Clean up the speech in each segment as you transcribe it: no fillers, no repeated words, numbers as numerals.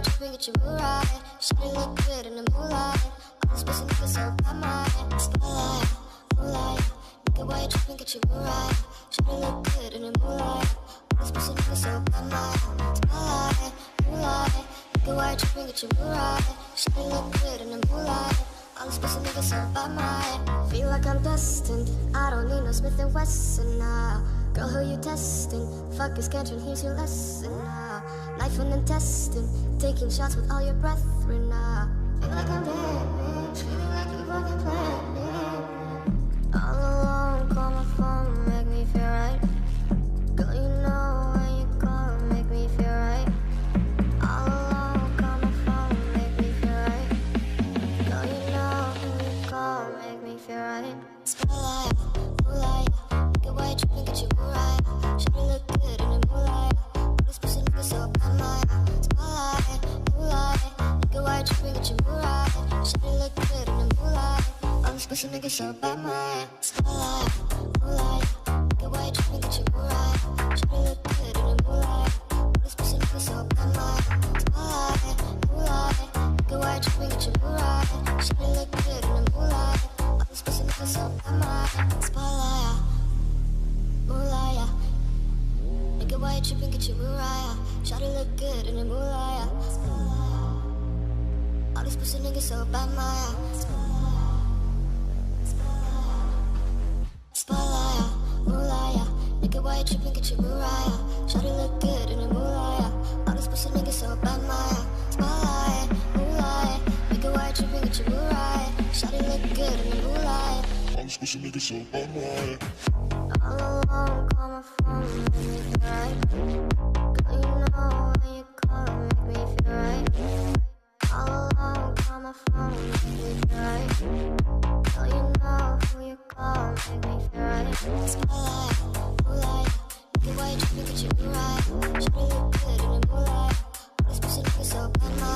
white dripping, get your mood right. Shawty look good in the moonlight. All this pussy niggas so by my spotlight, moonlight. Nigga white dripping, get your mood right. Shawty look good in the moonlight. All this pussy niggas so by my spotlight, moonlight. Nigga white dripping, get your mood right. Shawty look good in the moonlight. All this pussy niggas so by my. Feel like I'm destined. I don't need no Smith & Wesson now. Girl, who you testing? Fuck is catching, here's your lesson now. Knife and intestine, taking shots with all your brethren now. Feel like I'm dead, feeling like you fucking planned it. All alone, call my phone, make me feel right. Girl, you know when you call, make me feel right. All alone, call my phone, make me feel right. Girl, you know when you call, make me feel right. Spotlight, moonlight, get white dripping, get your mood right. Shawty look good in the moonlight. All this pussy niggas so by my spotlight, moonlight, get white dripping, get your mood right. Shawty look good in the moonlight. All this pussy niggas so by my spotlight, moonlight, get white dripping, get your mood right. Shawty look good in the moonlight. All this pussy niggas so by my spotlight, moonlight, get white dripping, get your mood right. Shawty look good in the moonlight. All this pussy niggas so by my spotlight, moonlight. Nigga white dripping, get your mood right. Shawty look good in the moonlight. All these pussy niggas so by my spotlight, moonlight. Nigga white dripping, get your mood right. Shawty look good in the moonlight. All these pussy niggas so by my spotlight, moonlight. Nigga white dripping, get your mood right. Shawty look good in the moonlight. All these pussy niggas so by my. All alone, call my phone, make me feel right. Girl, you know when you call, make me feel right. All alone, call my phone, make me feel right. Girl, you know who you call, make me feel right. Spotlight, moonlight, nigga white dripping, get your mood right. Shawty look good in the moonlight. All this pussy niggas so by my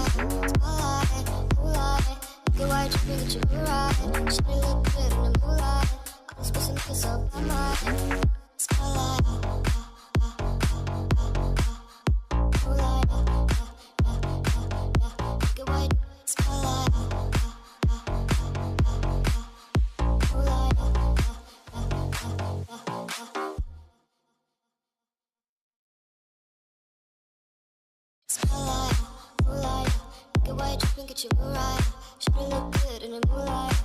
spotlight, moonlight, nigga white dripping, get your mood right. Shawty look good in the moonlight. All this pussy niggas so by my spotlight, moonlight, nigga white spotlight, moonlight. Spotlight, moonlight, nigga white dripping, get your mood right. Shawty look good in the moonlight.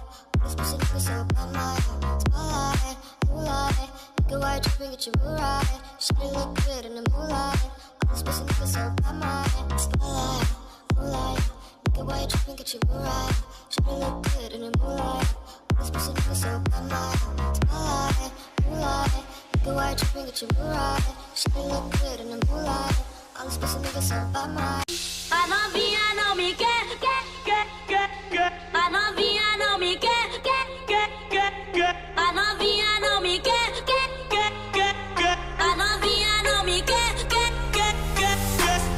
All this pussy niggas so by my spotlight, moonlight, nigga white dripping, get your mood right. Shawty look good in the moonlight. All this pussy niggas so by my spotlight, moonlight, nigga white dripping, get your mood right. Shawty look good in the moonlight. All this pussy niggas so by my spotlight, moonlight, nigga white dripping, get your mood right. Shawty look good in the moonlight. All this pussy niggas so by my. A novinha não me quer. A novinha não me quer. A novinha não me quer. A novinha não me quer.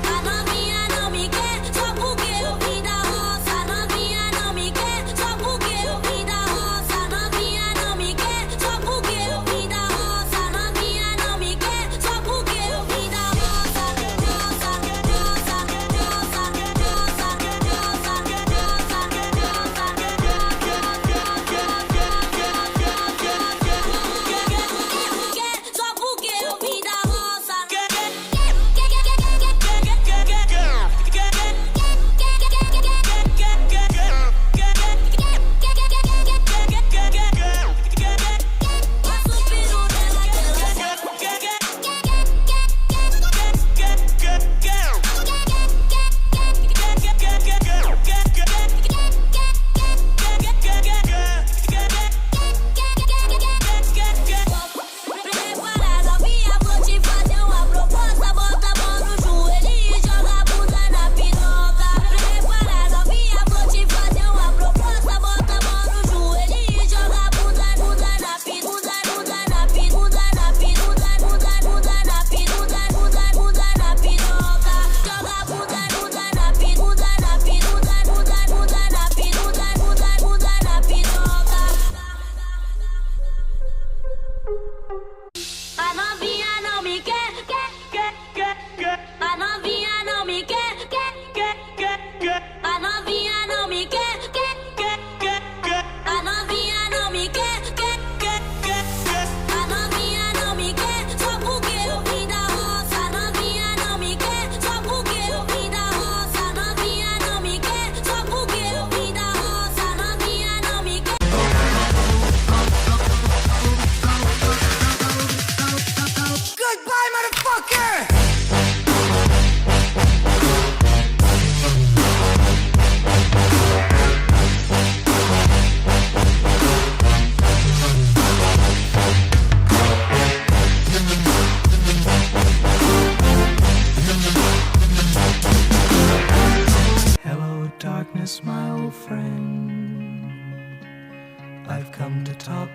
A novinha não me quer. Só porque eu vim da roça. A novinha não me quer. Só porque eu vim da roça. A novinha não me quer. Só porque eu vim da roça. A novinha não me quer. Só porque eu vim da roça.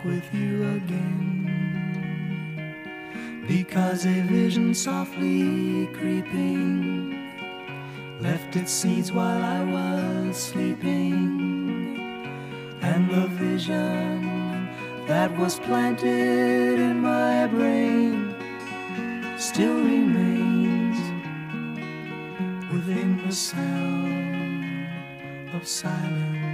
with you again. Because a vision softly creeping left its seeds while I was sleeping, and the vision that was planted in my brain still remains within the sound of silence.